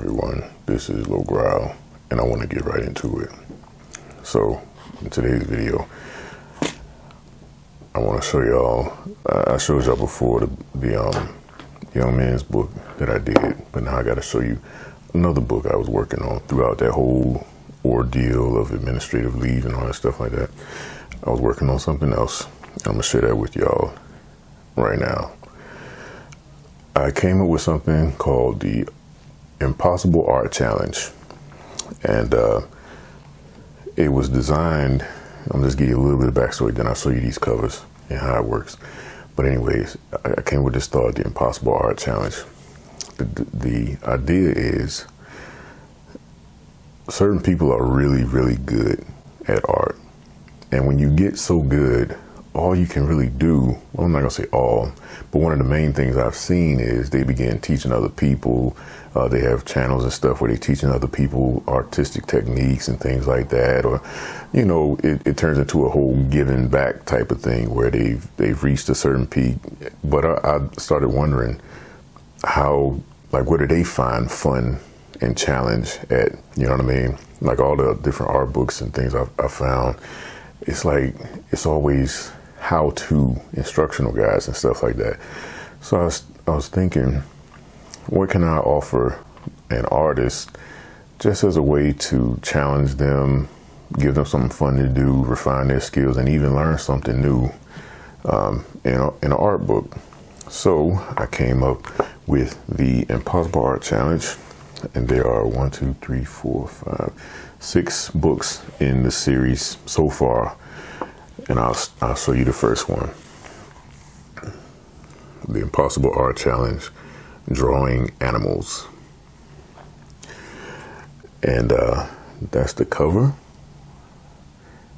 everyone, this is Low Growl, and I want to get right into it. So, in today's video, I want to show y'all, I showed y'all before the young man's book that I did, but now I got to show you another book I was working on throughout that whole ordeal of administrative leave and all that stuff like that. I was working on something else. I'm going to share that with y'all right now. I came up with something called the Impossible Art Challenge, and it was designed, I'm just give you a little bit of backstory, then I'll show you these covers and how it works. But anyways, I came with this thought, the Impossible Art Challenge. The idea is certain people are really, really good at art. And when you get so good, all you can really do, well, I'm not gonna say all, but one of the main things I've seen is they begin teaching other people. They have channels and stuff where they're teaching other people artistic techniques and things like that. Or, you know, it turns into a whole giving back type of thing where they've reached a certain peak. But I started wondering how, like, where do they find fun and challenge at, you know what I mean? Like all the different art books and things I found, it's like, it's always how-to instructional guides and stuff like that. So I was thinking, what can I offer an artist just as a way to challenge them, give them something fun to do, refine their skills, and even learn something new in an art book. So I came up with the Impossible Art Challenge, and there are 6 books in the series so far, and I'll show you the first one. The Impossible Art Challenge, Drawing Animals. And that's the cover.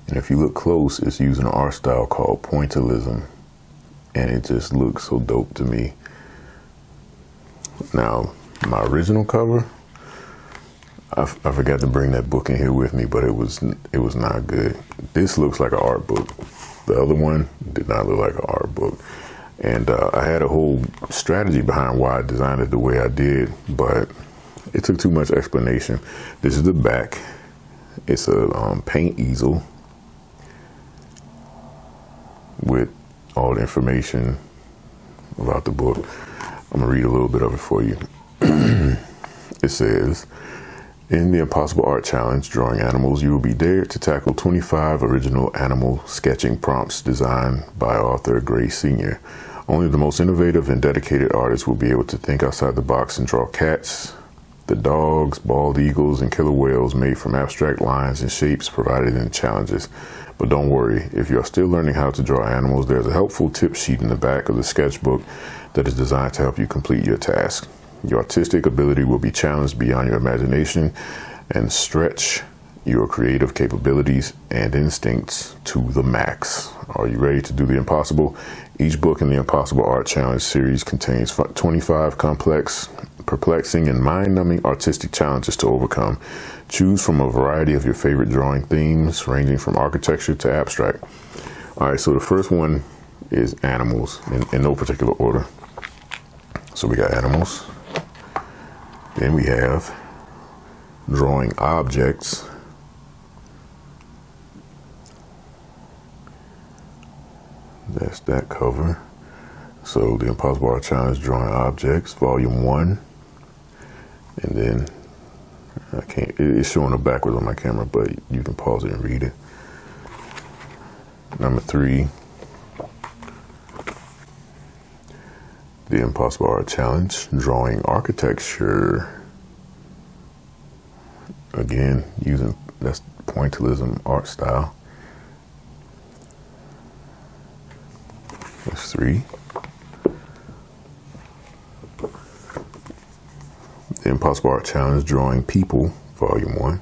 And if you look close, it's using an art style called pointillism, and it just looks so dope to me. Now, my original cover, I forgot to bring that book in here with me, but it was not good. This looks like an art book. The other one did not look like an art book. And I had a whole strategy behind why I designed it the way I did, but it took too much explanation. This is the back. It's a paint easel with all the information about the book. I'm gonna read a little bit of it for you. It says, in the Impossible Art Challenge, Drawing Animals, you will be dared to tackle 25 original animal sketching prompts designed by author Gray Sr. Only the most innovative and dedicated artists will be able to think outside the box and draw cats, the dogs, bald eagles, and killer whales made from abstract lines and shapes provided in the challenges. But don't worry, if you are still learning how to draw animals, there's a helpful tip sheet in the back of the sketchbook that is designed to help you complete your task. Your artistic ability will be challenged beyond your imagination and stretch your creative capabilities and instincts to the max. Are you ready to do the impossible? Each book in the Impossible Art Challenge series contains 25 complex, perplexing, and mind-numbing artistic challenges to overcome. Choose from a variety of your favorite drawing themes, ranging from architecture to abstract. All right, so the first one is animals, in no particular order. So we got animals. Then we have drawing objects. That's that cover. So the Impossible Art Challenge, Drawing Objects, Volume 1. And then it's showing it backwards on my camera, but you can pause it and read it. Number 3, the Impossible Art Challenge, Drawing Architecture. Again, using that's pointillism art style. That's 3. The Impossible Art Challenge, Drawing People, Volume 1.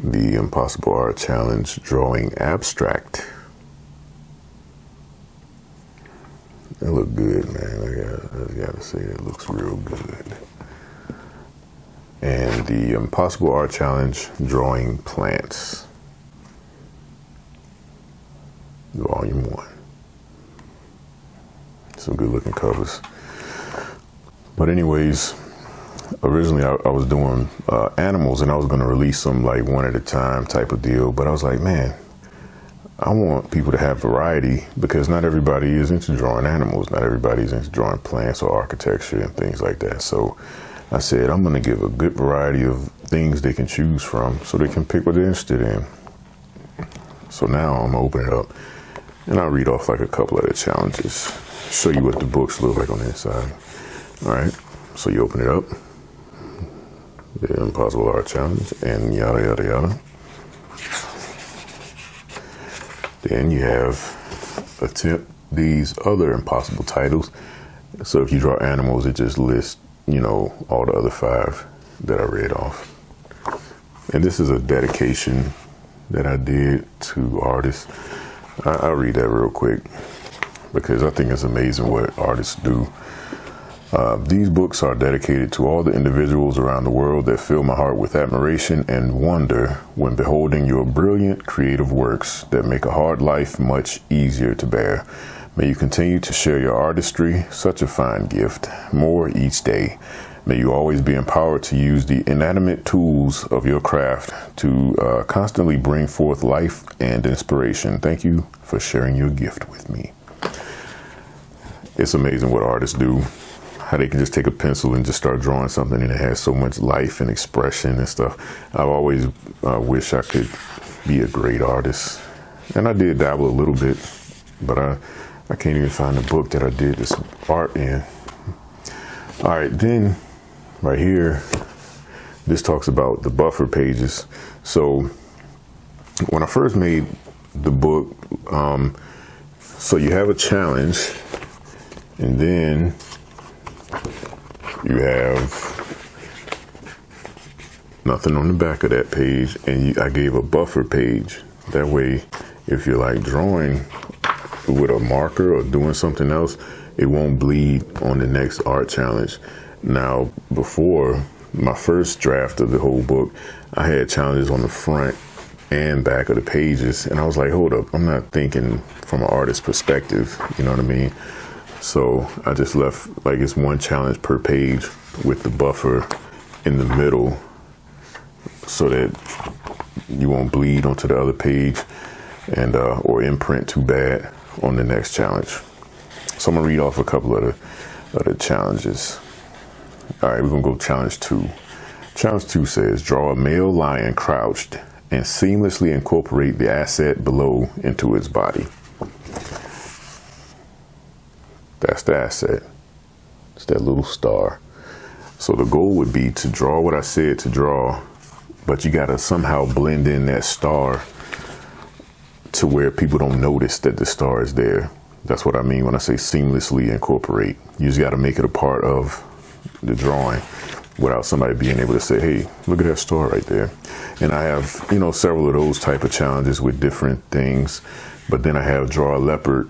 The Impossible Art Challenge, Drawing Abstract. That look good, man. I gotta say, it looks real good. And the Impossible Art Challenge, Drawing Plants. Volume 1. Some good looking covers. But anyways, originally I was doing animals, and I was going to release them like one at a time type of deal. But I was like, man, I want people to have variety, because not everybody is into drawing animals. Not everybody's into drawing plants or architecture and things like that. So I said, I'm going to give a good variety of things they can choose from so they can pick what they're interested in. So now I'm going to open it up and I'll read off like a couple of the challenges, show you what the books look like on the inside. All right. So you open it up, the Impossible Art Challenge, and yada, yada, yada. Then you have attempt these other impossible titles. So if you draw animals, it just lists, you know, all the other 5 that I read off. And this is a dedication that I did to artists. I'll read that real quick because I think it's amazing what artists do. These books are dedicated to all the individuals around the world that fill my heart with admiration and wonder when beholding your brilliant creative works that make a hard life much easier to bear. May you continue to share your artistry, such a fine gift, more each day. May you always be empowered to use the inanimate tools of your craft to constantly bring forth life and inspiration. Thank you for sharing your gift with me. It's amazing what artists do, how they can just take a pencil and just start drawing something and it has so much life and expression and stuff. I've always wished I could be a great artist. And I did dabble a little bit, but I can't even find the book that I did this art in. All right, then right here, this talks about the buffer pages. So when I first made the book, so you have a challenge, and then you have nothing on the back of that page, and I gave a buffer page. That way, if you're like drawing with a marker or doing something else, it won't bleed on the next art challenge. Now, before my first draft of the whole book, I had challenges on the front and back of the pages, and I was like, hold up, I'm not thinking from an artist's perspective, you know what I mean? So I just left like it's one challenge per page with the buffer in the middle so that you won't bleed onto the other page and or imprint too bad on the next challenge. So I'm gonna read off a couple of the challenges. All right, we're gonna go challenge 2. Challenge 2 says, draw a male lion crouched and seamlessly incorporate the asset below into its body. That's the asset. It's that little star. So the goal would be to draw what I said to draw, but you gotta somehow blend in that star to where people don't notice that the star is there. That's what I mean when I say seamlessly incorporate. You just gotta make it a part of the drawing without somebody being able to say, hey, look at that star right there. And I have, you know, several of those type of challenges with different things, but then I have draw a leopard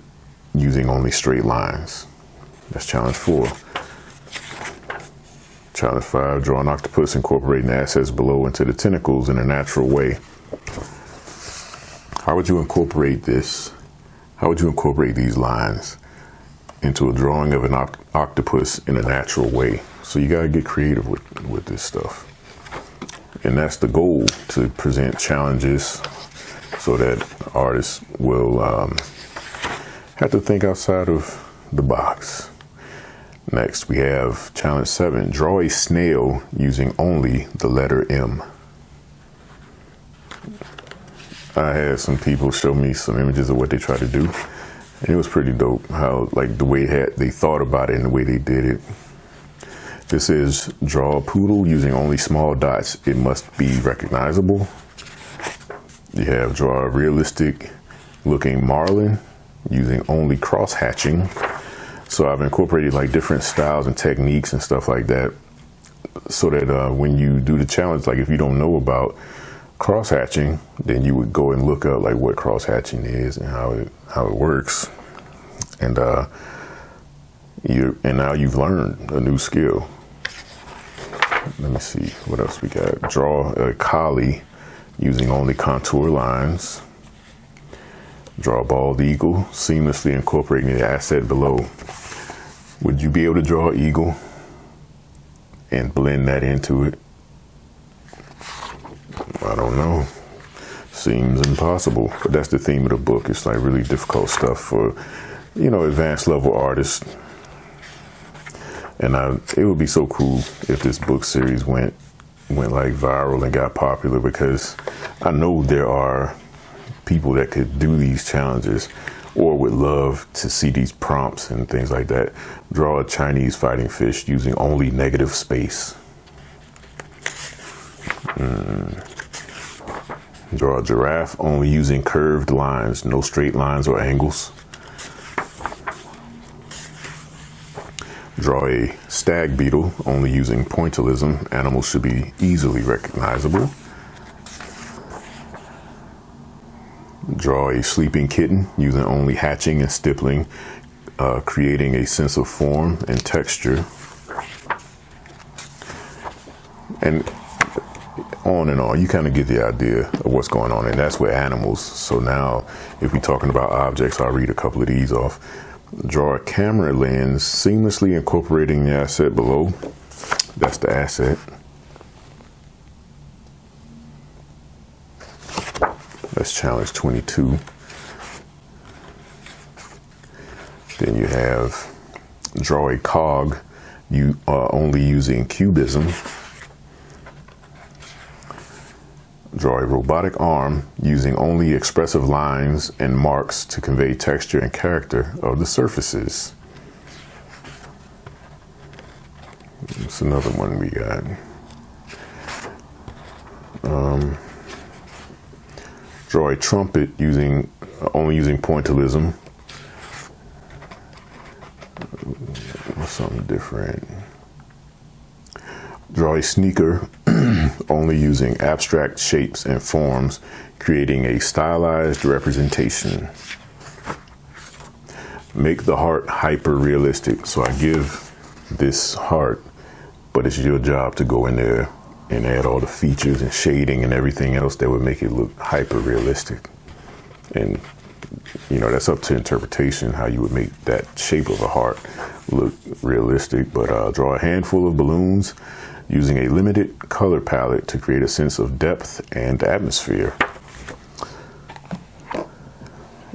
using only straight lines. That's challenge 4. Challenge 5, draw an octopus incorporating the assets below into the tentacles in a natural way. How would you incorporate this? How would you incorporate these lines into a drawing of an octopus in a natural way? So you got to get creative with this stuff. And that's the goal, to present challenges so that artists will have to think outside of the box. Next, we have challenge 7, draw a snail using only the letter M. I had some people show me some images of what they tried to do, and it was pretty dope how, like, the way they thought about it and the way they did it. This is draw a poodle using only small dots. It must be recognizable. You have draw a realistic looking marlin using only cross hatching. So I've incorporated like different styles and techniques and stuff like that, so that when you do the challenge, like if you don't know about cross hatching, then you would go and look up like what cross hatching is and how it works, and now you've learned a new skill. Let me see what else we got. Draw a collie using only contour lines. Draw a bald eagle, seamlessly incorporating the asset below. Would you be able to draw an eagle and blend that into it? I don't know. Seems impossible, but that's the theme of the book. It's like really difficult stuff for, advanced level artists. And it would be so cool if this book series went like viral and got popular, because I know there are people that could do these challenges or would love to see these prompts and things like that. Draw a Chinese fighting fish using only negative space. Draw a giraffe only using curved lines, no straight lines or angles. Draw a stag beetle only using pointillism. Animals should be easily recognizable. Draw a sleeping kitten using only hatching and stippling, creating a sense of form and texture. And on and on. You kind of get the idea of what's going on, and that's with animals. So now, if we're talking about objects, I'll read a couple of these off. Draw a camera lens, seamlessly incorporating the asset below. That's the asset. That's challenge 22. Then you have draw a cog, only using cubism. Draw a robotic arm using only expressive lines and marks to convey texture and character of the surfaces. That's another one we got. Draw a trumpet only using pointillism. Something different. Draw a sneaker only using abstract shapes and forms, creating a stylized representation. Make the heart hyper realistic. So I give this heart, but it's your job to go in there and add all the features and shading and everything else that would make it look hyper realistic. And that's up to interpretation, how you would make that shape of a heart look realistic. But draw a handful of balloons using a limited color palette to create a sense of depth and atmosphere.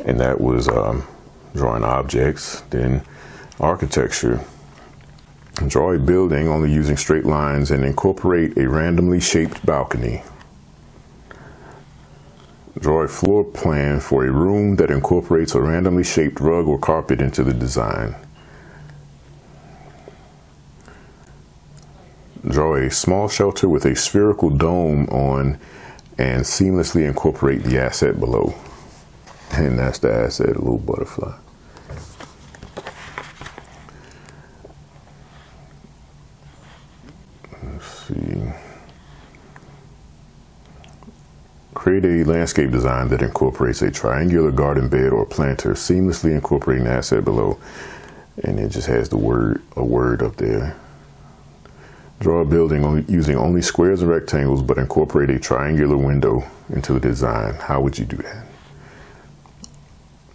And that was drawing objects. Then architecture. Draw a building only using straight lines and incorporate a randomly shaped balcony. Draw a floor plan for a room that incorporates a randomly shaped rug or carpet into the design. Draw a small shelter with a spherical dome on and seamlessly incorporate the asset below. And that's the asset, a little butterfly. Let's see. Create a landscape design that incorporates a triangular garden bed or planter, seamlessly incorporating the asset below. And it just has a word up there. Draw a building using only squares and rectangles, but incorporate a triangular window into the design. How would you do that?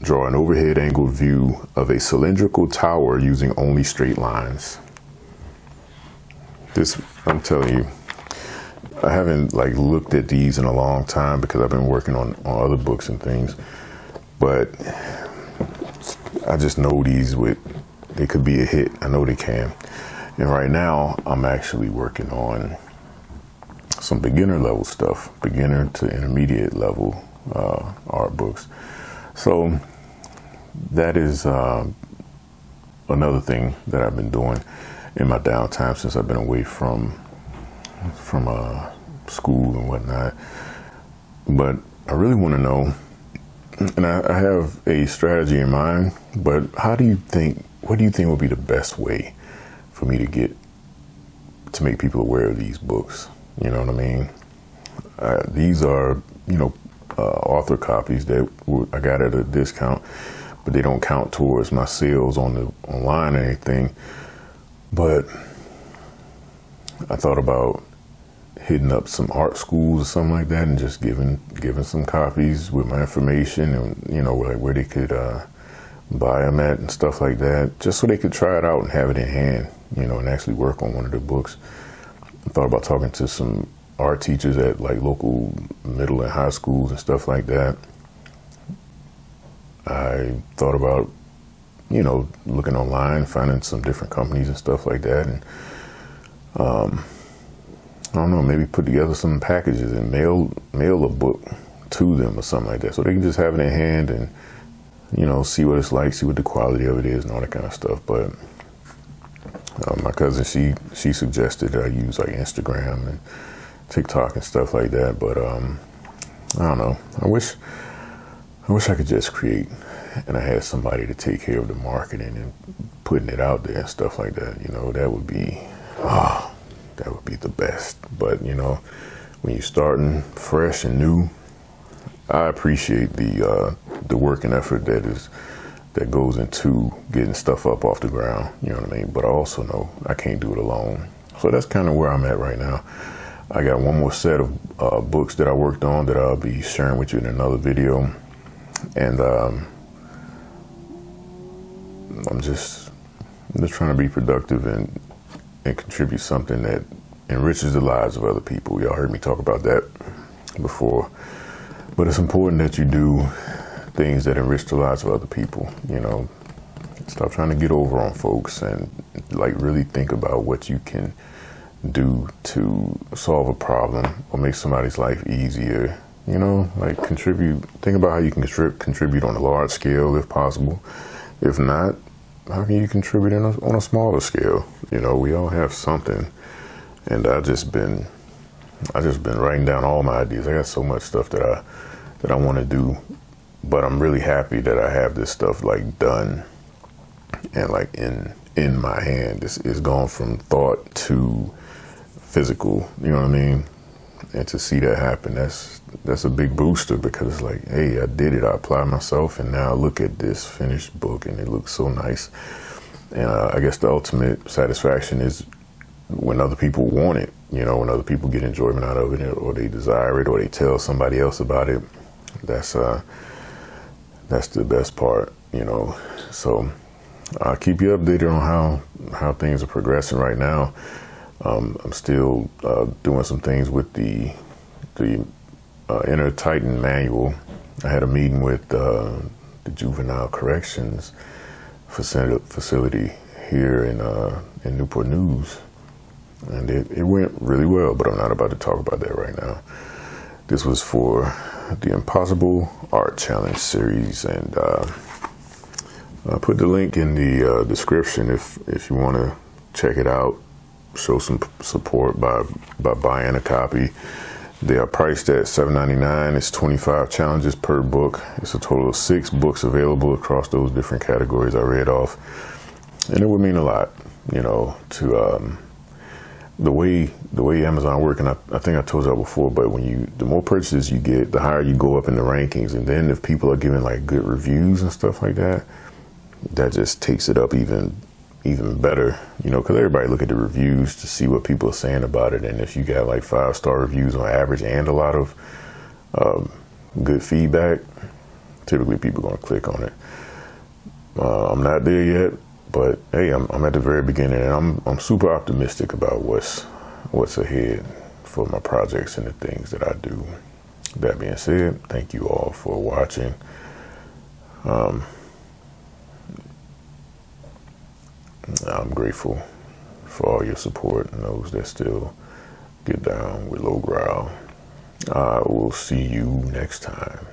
Draw an overhead angle view of a cylindrical tower using only straight lines. This, I'm telling you, I haven't looked at these in a long time because I've been working on other books and things, but I just know they could be a hit. I know they can. And right now, I'm actually working on some beginner level stuff, beginner to intermediate level art books. So that is another thing that I've been doing in my downtime since I've been away from school and whatnot. But I really want to know, and I have a strategy in mind, but what do you think would be the best way for me to make people aware of these books? You know what I mean? These are, author copies that I got at a discount, but they don't count towards my sales online or anything. But I thought about hitting up some art schools or something like that and just giving some copies with my information and, you know, like where they could buy them at and stuff like that, just so they could try it out and have it in hand, you know, and actually work on one of the books. I thought about talking to some art teachers at like local middle and high schools and stuff like that. I thought about, you know, looking online, finding some different companies and stuff like that, and I don't know, maybe put together some packages and mail a book to them or something like that, so they can just have it in hand and, you know, see what it's like, see what the quality of it is and all that kind of stuff. But my cousin, she suggested that I use like Instagram and TikTok and stuff like that. But I don't know. I wish I could just create and I had somebody to take care of the marketing and putting it out there and stuff like that. You know, that would be the best. But, you know, when you're starting fresh and new, I appreciate the work and effort that goes into getting stuff up off the ground. You know what I mean? But I also know I can't do it alone. So that's kind of where I'm at right now. I got one more set of books that I worked on that I'll be sharing with you in another video. And I'm just trying to be productive and contribute something that enriches the lives of other people. Y'all heard me talk about that before. But it's important that you do things that enrich the lives of other people, you know. Stop trying to get over on folks and like really think about what you can do to solve a problem or make somebody's life easier. You know, like contribute. Think about how you can contribute on a large scale if possible. If not, how can you contribute on a smaller scale? You know, we all have something. And I just been writing down all my ideas. I got so much stuff that I want to do, but I'm really happy that I have this stuff like done and like in my hand. It's gone from thought to physical. You know what I mean? And to see that happen, that's a big booster, because it's like, hey, I did it. I applied myself, and now look at this finished book, and it looks so nice. And I guess the ultimate satisfaction is when other people want it, you know, when other people get enjoyment out of it, or they desire it, or they tell somebody else about it. That's the best part, you know. So I'll keep you updated on how things are progressing right now. I'm still doing some things with the Inner Titan manual. I had a meeting with the Juvenile Corrections facility here in Newport News, and it went really well, but I'm not about to talk about that right now. This was for the Impossible Art Challenge series, and I'll put the link in the description if you want to check it out. Show some support by buying a copy. They are priced at $7.99. It's 25 challenges per book. It's a total of 6 books available across those different categories I read off, and it would mean a lot, you know, to the way Amazon works. And I think I told you that before, but the more purchases you get, the higher you go up in the rankings, and then if people are giving like good reviews and stuff like that, that just takes it up even better, you know, because everybody look at the reviews to see what people are saying about it. And if you got like 5-star reviews on average and a lot of good feedback, typically people are going to click on it. I'm not there yet, but hey, I'm at the very beginning, and I'm super optimistic about what's ahead for my projects and the things that I do. That being said, thank you all for watching. I'm grateful for all your support and those that still get down with Low Growl. I will see you next time.